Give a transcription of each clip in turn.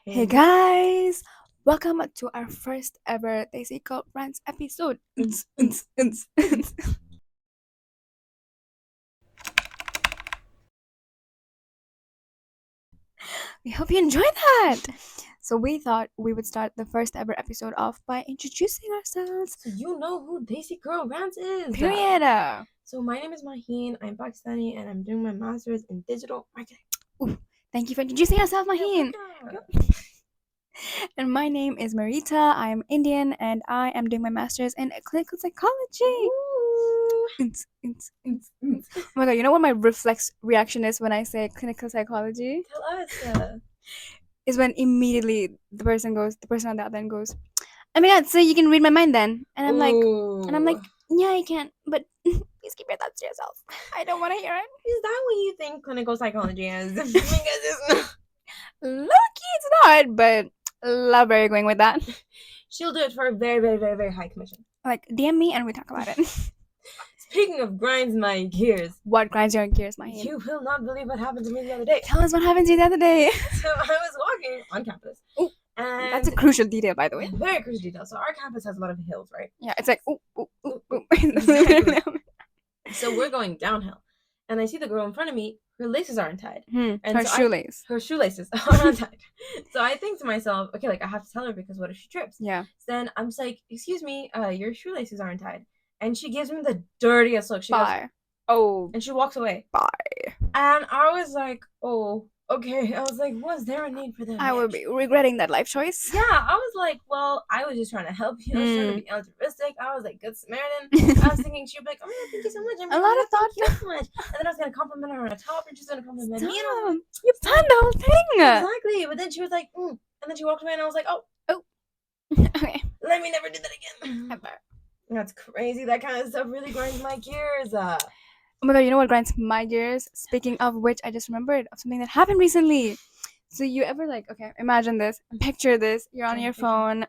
Hey guys, welcome to our first ever Daisy Girl Friends episode. We hope you enjoyed that. So we thought we would start the first ever episode off by introducing ourselves. So you know who Daisy Girl Rants is. Period. So my name is Maheen. I'm Pakistani and I'm doing my master's in digital marketing. Thank you for introducing yourself, Maheen. And my name is Marita. I'm Indian and I am doing my master's in clinical psychology. Oh my god, you know what my reflex reaction is when I say clinical psychology? Tell us. Is when immediately the person on the other end goes, oh my god, so you can read my mind then? And I'm like, yeah, I can, but please keep your thoughts to yourself. I don't want to hear it. Is that what you think clinical psychology is? Because it's low-key it's not, but love where you're going with that. She'll do it for a very, very, very, very high commission. Like, DM me and we talk about it. Speaking of grinds my gears. What grinds your gears, Maheen? You will not believe what happened to me the other day. Tell us what happened to you the other day. So I was walking on campus. Ooh, and that's a crucial detail, by the way. Very crucial detail. So our campus has a lot of hills, right? Yeah, it's like, ooh, ooh, ooh, ooh. Exactly. So we're going downhill. And I see the girl in front of me, her laces aren't tied. And her shoelaces. Her shoelaces are untied. So I think to myself, okay, like I have to tell her because what if she trips? Yeah. So then I'm just like, excuse me, your shoelaces aren't tied. And she gives me the dirtiest look. She Bye. goes, oh. And she walks away. Bye. And I was like, oh, okay. I was like, was there a need for that? I would be regretting that life choice. Yeah, I was like, well, I was just trying to help you. I was trying to be altruistic. I was like, good Samaritan. I was thinking she'd be like, oh my god, thank you so much. A lot of thought. Thank you so much. And then I was gonna compliment her on a top, and she's gonna compliment me. And I was like, you planned the whole thing. Exactly. But then she was like, and then she walked away, and I was like, oh, okay. Let me never do that again. Ever. That's crazy. That kind of stuff really grinds my gears. Oh my god, you know what grinds my gears? Speaking of which, I just remembered of something that happened recently. So you ever okay, imagine this, picture this, you're on your phone,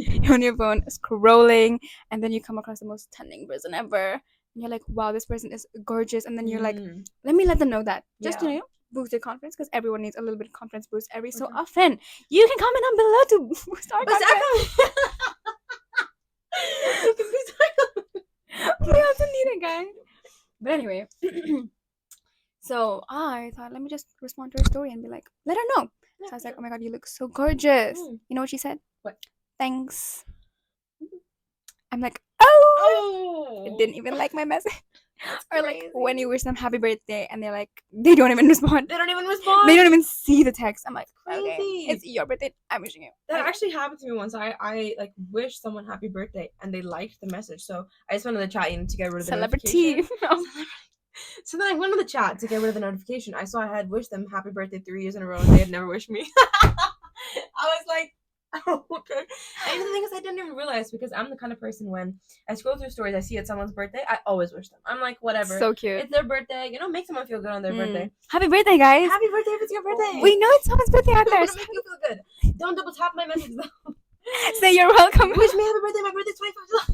scrolling, and then you come across the most stunning person ever. And you're like, wow, this person is gorgeous. And then you're like, let me let them know that. Just, boost their confidence, because everyone needs a little bit of confidence boost every so often. You can comment down below to boost our confidence. We also need it, guys. But anyway, so I thought, let me just respond to her story and be like, let her know. So I was like, oh my god, you look so gorgeous. You know what she said? What? Thanks. I'm like, oh! It didn't even like my message. Or like when you wish them happy birthday and they're like, they don't even respond. They don't even see the text. I'm like, crazy. Okay, it's your birthday. I'm wishing you. That actually happened to me once. I like wished someone happy birthday and they liked the message. So I just went on the chat to get rid of the notification. So then I went on the chat to get rid of the notification. I saw I had wished them happy birthday 3 years in a row and they had never wished me. I was like, oh, okay. And the thing is, I didn't even realize, because I'm the kind of person, when I scroll through stories, I see it's someone's birthday, I always wish them. I'm like, whatever. So cute. It's their birthday. Make someone feel good on their birthday. Happy birthday, guys. Happy birthday if it's your birthday. We know it's someone's birthday out there. To make you feel good. Don't double tap my message though. Say you're welcome. Wish me happy birthday. My birthday's 25 July.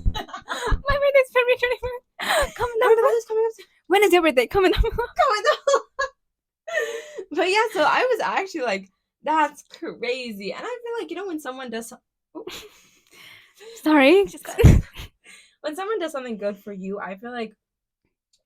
My birthday's February 25th. Comment down below. Coming up soon. When is your birthday? Comment down below. But yeah, so I was actually like, that's crazy. And I feel like, when someone does sorry. When someone does something good for you, I feel like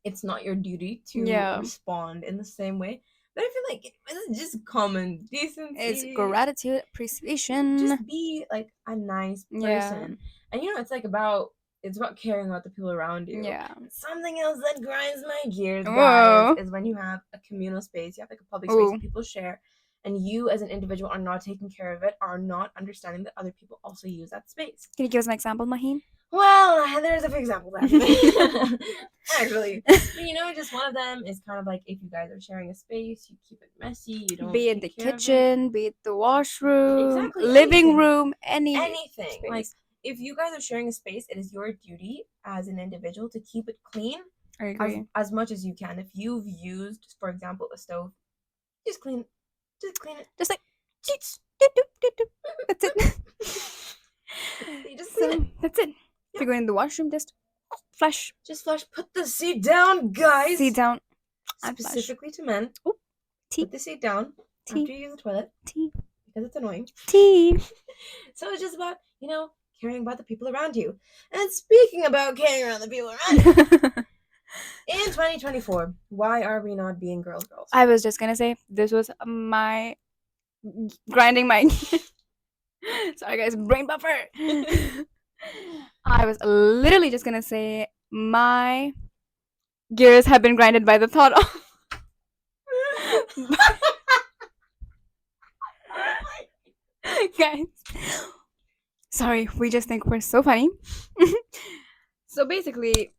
it's not your duty to respond in the same way. But I feel like it's just common decency. It's gratitude, appreciation. Just be like a nice person. Yeah. And it's about caring about the people around you. Yeah. Something else that grinds my gears, guys, is when you have a communal space, you have like a public space that people share, and you as an individual are not taking care of it, are not understanding that other people also use that space. Can you give us an example, Maheen? Well, there's a few examples actually. Just one of them is kind of like, if you guys are sharing a space, you keep it messy. You don't be it the kitchen, be it the washroom, living room, anything. Space. Like, if you guys are sharing a space, it is your duty as an individual to keep it clean. I agree. As much as you can. If you've used, for example, a stove, just clean it. Just like that's it. You just clean it. That's it. If you're going in the washroom, just flush. Put the seat down, guys. Seat down. Specifically to men. Tea. Put the seat down after you use the toilet. Tea. Because it's annoying. Tea. So it's just about, caring about the people around you. And speaking about caring around the people around you, in 2024, why are we not being girls? I was just gonna say, this was my grinding my sorry guys, brain buffer. I was literally just gonna say my gears have been grinded by the thought of guys, sorry, we just think we're so funny. So basically,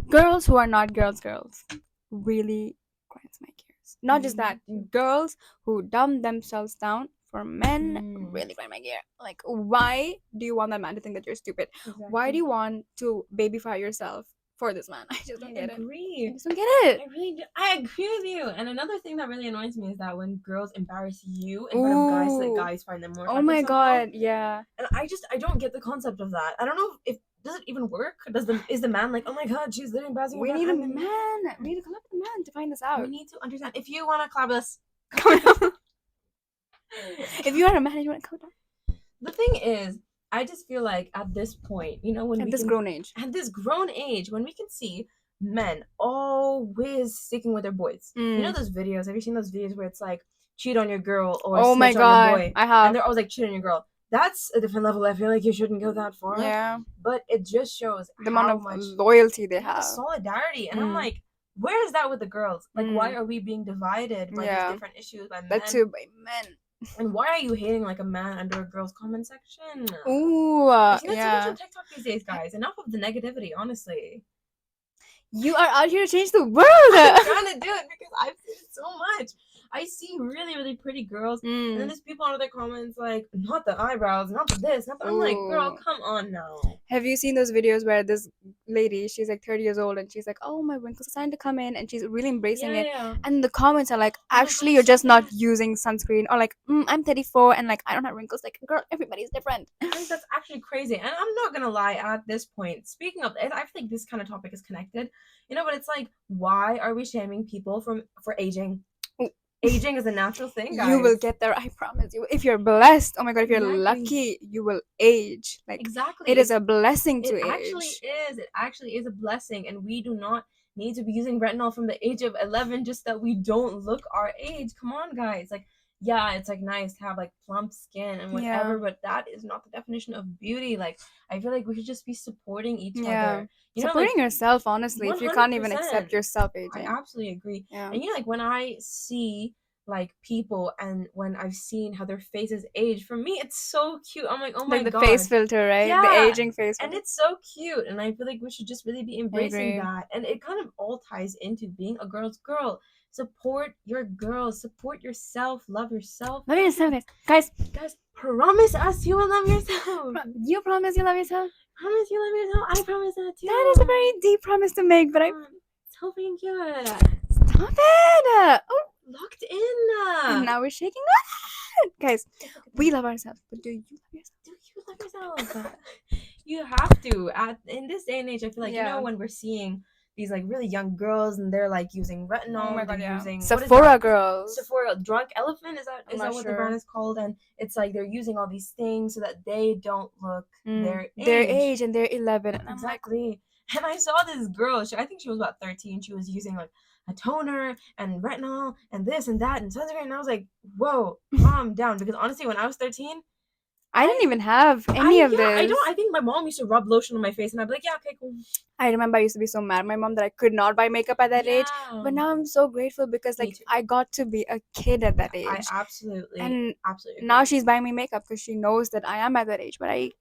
girls who are not girls really grinds my gears. Not just that, girls who dumb themselves down for men really grind my gear. Like, why do you want that man to think that you're stupid? Exactly. Why do you want to babyfy yourself for this man? I just don't get it. I just don't get it. I agree with you. And another thing that really annoys me is that when girls embarrass you in front of guys, so that guys find them more attractive. Oh my god, yeah. And I don't get the concept of that. I don't know if does it even work? Is the man like, oh my god, she's literally embarrassing me? We need a man. We need to collab with a man to find this out. We need to understand. If you want to collab with us, if you are a man and you want to come down. The thing is, I just feel like at this point, when at this grown age, when we can see men always sticking with their boys. You know those videos? Have you seen those videos where it's like cheat on your girl or snitch on your boy? I have. And they're always like cheat on your girl. That's a different level. I feel like you shouldn't go that far. Yeah. But it just shows the amount of loyalty they have. The solidarity. And I'm like, where is that with the girls? Like, why are we being divided by these different issues by men? That too, by men. And why are you hating like a man under a girl's comment section? Ooh, I see that so much on TikTok these days, guys. Enough of the negativity, honestly. You are out here to change the world. I'm trying to do it because I've seen it so much. I see really, really pretty girls, and then there's people under their comments like, not the eyebrows, not the this, not the... I'm like, girl, come on now. Have you seen those videos where this lady, she's like 30 years old, and she's like, oh, my wrinkles are starting to come in, and she's really embracing it. Yeah. And the comments are like, actually, you're just not using sunscreen, or like, I'm 34, and like, I don't have wrinkles. Like, girl, everybody's different. I think that's actually crazy, and I'm not gonna lie. At this point, speaking of, I feel like this kind of topic is connected, but it's like, why are we shaming people for aging? Aging is a natural thing, guys. You will get there, I promise you. If you're blessed, oh my god, if you're lucky, you will age. Like, exactly. It is a blessing to age. It actually is a blessing, and we do not need to be using retinol from the age of 11 just that we don't look our age. Come on, guys. Like, yeah, it's like nice to have like plump skin and whatever, but that is not the definition of beauty. Like, I feel like we should just be supporting each other. Supporting yourself, honestly, 100%. If you can't even accept yourself aging. I absolutely agree. Yeah. And like when I see like people and when I've seen how their faces age, for me it's so cute. I'm like, oh my god. Like the face filter, right? Yeah. The aging face filter. And it's so cute. And I feel like we should just really be embracing that. And it kind of all ties into being a girl's girl. Support your girls. Support yourself. Love yourself. Love yourself, guys. Guys, promise us you will love yourself. You promise you love yourself? Promise you love yourself. I promise that too. That is a very deep promise to make, but so freaking cute. Stop it. Oh, locked in. And now we're shaking. Guys, we love ourselves, but do you love yourself? Do you love yourself? You have to. In this day and age, I feel like when we're seeing these like really young girls and they're like using retinol. Oh my god, using Sephora girls. Sephora Drunk Elephant, is that what the brand is called? And it's like they're using all these things so that they don't look their age. And they're 11. And exactly. And I saw this girl, I think she was about 13. She was using like a toner and retinol and this and that and sunscreen, and I was like, whoa, calm down. Because honestly, when I was 13, I didn't even have any of this. I think my mom used to rub lotion on my face and I'd be like, yeah, okay, cool. I remember I used to be so mad at my mom that I could not buy makeup at that age. But now I'm so grateful because like I got to be a kid at that age. I absolutely agree. Now she's buying me makeup because she knows that I am at that age. But I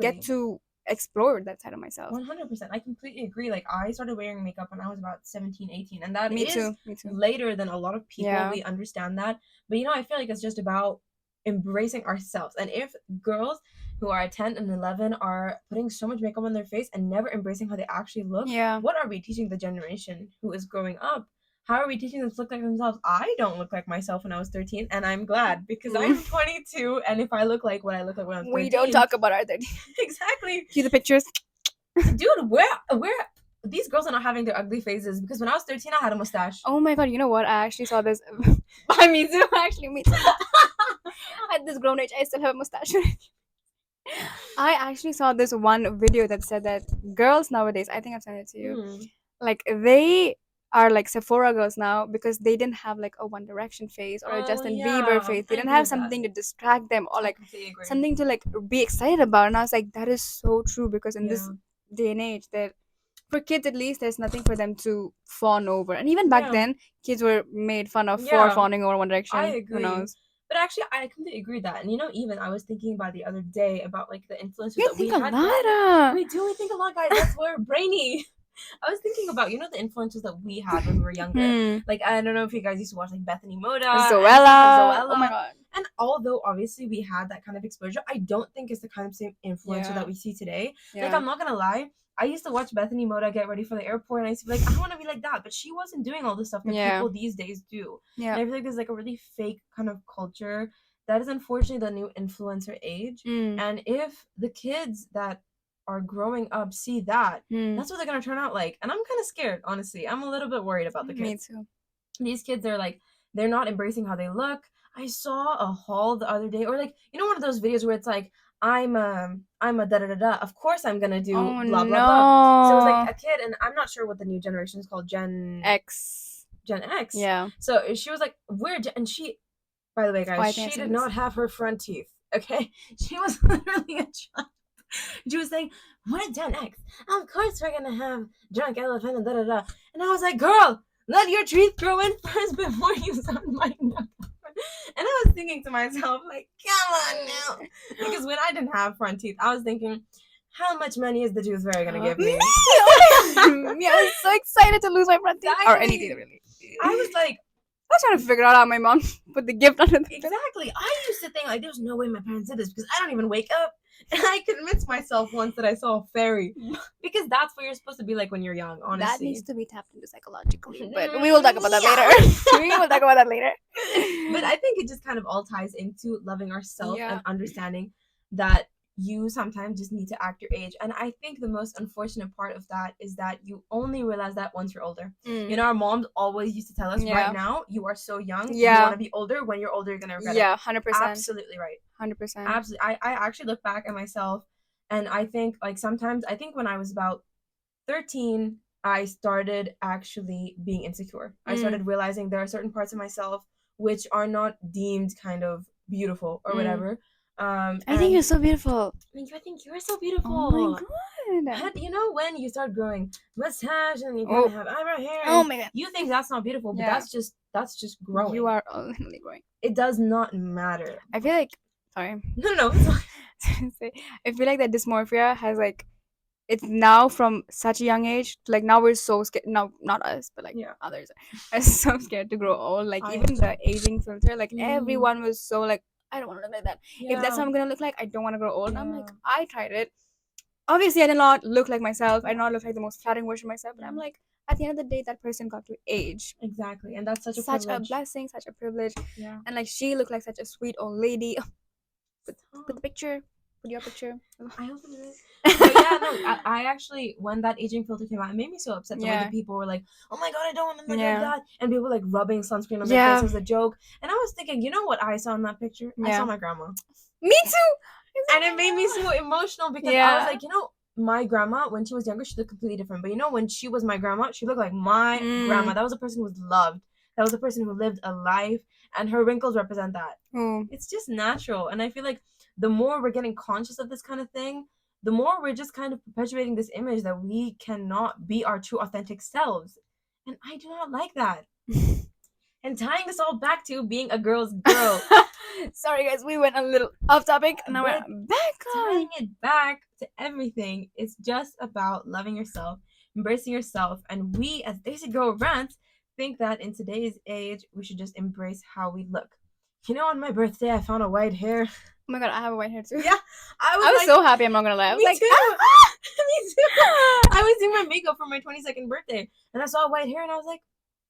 get to explore that side of myself. 100%. I completely agree. Like, I started wearing makeup when I was about 17, 18. And that me too. Later than a lot of people. We understand that. But I feel like it's just about embracing ourselves. And if girls who are 10 and 11 are putting so much makeup on their face and never embracing how they actually look, what are we teaching the generation who is growing up? How are we teaching them to look like themselves? I don't look like myself when I was 13, and I'm glad because I'm 22, and if I look like what I look like when I was 13... We don't talk about our 13. Exactly. See the pictures? Dude, where these girls are not having their ugly faces, because when I was 13, I had a mustache. Oh my god, you know what? I actually saw this. Me too. at this grown age, I still have a mustache. I actually saw this one video that said that girls nowadays, I think I've sent it to you, like they are like Sephora girls now because they didn't have like a One Direction phase or a Justin Bieber phase. They didn't have something to distract them or like something to like be excited about. And I was like, that is so true because in this day and age, that for kids at least, there's nothing for them to fawn over. And even back then, kids were made fun of for fawning over One Direction. I agree. Who knows? But actually, I completely agree with that. And even I was thinking about the other day about like the influencers We that we think had. a lot. We think a lot, guys. That's why we're brainy. I was thinking about the influencers that we had when we were younger. Like I don't know if you guys used to watch like Bethany Moda, Zoella. Oh my god. And although obviously we had that kind of exposure, I don't think it's the kind of same influencer that we see today. Like I'm not gonna lie, I used to watch Bethany Moda get ready for the airport, and I used to be like, I want to be like that, but she wasn't doing all the stuff that people these days do. And I feel like there's like a really fake kind of culture that is unfortunately the new influencer age. And if the kids that are growing up see that, that's what they're gonna turn out like. And I'm kind of scared, honestly. I'm a little bit worried about the kids. Me too. These kids are like, they're not embracing how they look. I saw a haul the other day, or like one of those videos where it's like, I'm a da da da da. Of course I'm gonna do blah blah blah. So it was like a kid, and I'm not sure what the new generation is called, Gen X. Yeah. So she was like, and she, by the way, guys, she did not have her front teeth. Okay, she was literally a child. She was saying, we're Gen X. Of course we're gonna have drunk elephant and da da da. And I was like, girl, let your teeth grow in first before you start minding up. And I was thinking to myself, like, come on now. Because when I didn't have front teeth, I was thinking, how much money is the tooth fairy gonna give me? I was so excited to lose my front teeth. Or any teeth, really. I was like, I was trying to figure out how my mom put the gift under the Exactly. I used to think, like, there's no way my parents did this because I don't even wake up. And I convinced myself once that I saw a fairy. Because that's what you're supposed to be like when you're young, honestly. That needs to be tapped into psychologically. But we will talk about that later. We will talk about that later. But I think it just kind of all ties into loving ourselves and understanding that you sometimes just need to act your age. And I think the most unfortunate part of that is that you only realize that once you're older. Our moms always used to tell us, right now, you are so young. You want to be older. When you're older, you're going to regret it. Yeah, 100%. Absolutely right. 100%. Absolutely. I actually look back at myself, and I think, like, sometimes, I think when I was about 13, I started actually being insecure. I started realizing there are certain parts of myself which are not deemed kind of beautiful or whatever. I think you're so beautiful. I think you're so beautiful. Oh my god. But when you start growing mustache and you kind of have eyebrow hair, oh my god, you think that's not beautiful, but that's just growing. You are literally growing. It does not matter. I feel like, sorry. No. I feel like that dysmorphia has like, it's now from such a young age. Like now we're so scared. No, not us, but like others are so scared to grow old. Like even the aging filter, like everyone was so like, I don't want to look like that. If that's what I'm gonna look like, I don't want to grow old. And I'm like, I tried it. Obviously, I did not look like myself. I did not look like the most flattering version of myself. But I'm like, at the end of the day, that person got to age. Exactly, and that's such a blessing, such a privilege. Yeah. And like she looked like such a sweet old lady. Put the picture. Put your picture. I hope it is. But yeah, no, I actually, when that aging filter came out, it made me so upset. The way that people were like, oh my god, I don't want to look like that. And people were like rubbing sunscreen on their face as a joke. And I was thinking, you know what I saw in that picture? I saw my grandma. Me too! And it made me so emotional because I was like, my grandma, when she was younger, she looked completely different. But when she was my grandma, she looked like my grandma. That was a person who was loved. That was a person who lived a life. And her wrinkles represent that. It's just natural. And I feel like the more we're getting conscious of this kind of thing, the more we're just kind of perpetuating this image that we cannot be our true authentic selves. And I do not like that. And tying this all back to being a girl's girl. Sorry guys, we went a little off topic and now we're back on. Tying it back to everything, it's just about loving yourself, embracing yourself. And we, as Daisy Girl Rants, think that in today's age, we should just embrace how we look. On my birthday, I found a white hair. Oh my god, I have a white hair too. Yeah, I was like, so happy. I'm not gonna lie. I was like, too. Me too. I was doing my makeup for my 22nd birthday, and I saw white hair, and I was like,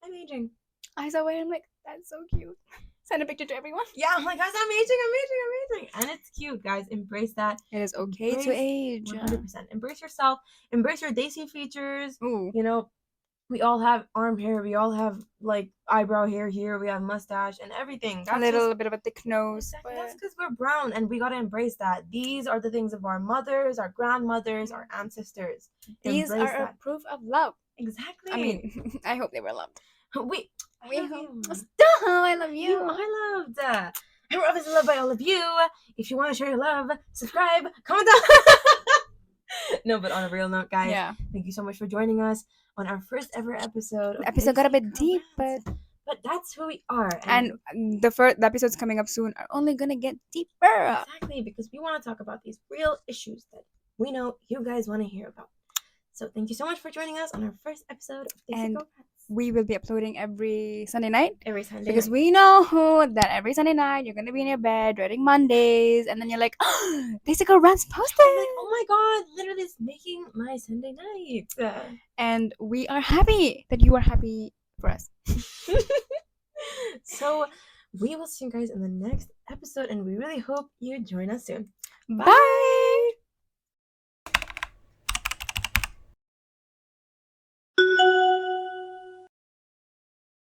I'm aging. I saw white hair. I'm like, that's so cute. Send a picture to everyone. Yeah, I'm like, guys, I'm aging, and it's cute, guys. Embrace that. It is okay to age. 100%. Embrace yourself. Embrace your Daisy features. Ooh. We all have arm hair. We all have like eyebrow hair here. We have mustache and everything. That's a little bit of a thick nose. Exactly. That's because we're brown, and we gotta embrace that. These are the things of our mothers, our grandmothers, our ancestors. These are a proof of love. Exactly. I mean, I hope they were loved. We hope. Stop! I love you. I loved. And we're obviously loved by all of you. If you want to share your love, subscribe, comment down. No, but on a real note, guys, thank you so much for joining us on our first ever episode. The episode got a bit deep, but that's who we are. And the episodes coming up soon are only gonna get deeper. Exactly, because we want to talk about these real issues that we know you guys want to hear about. So thank you so much for joining us on our first episode of And we will be uploading every Sunday night. Because we know that every Sunday night you're gonna be in your bed dreading Mondays, and then you're like, oh, Daisy Girl Rants posted. Like, oh my god, literally it's making my Sunday night. And we are happy that you are happy for us. So we will see you guys in the next episode, and we really hope you join us soon. Bye.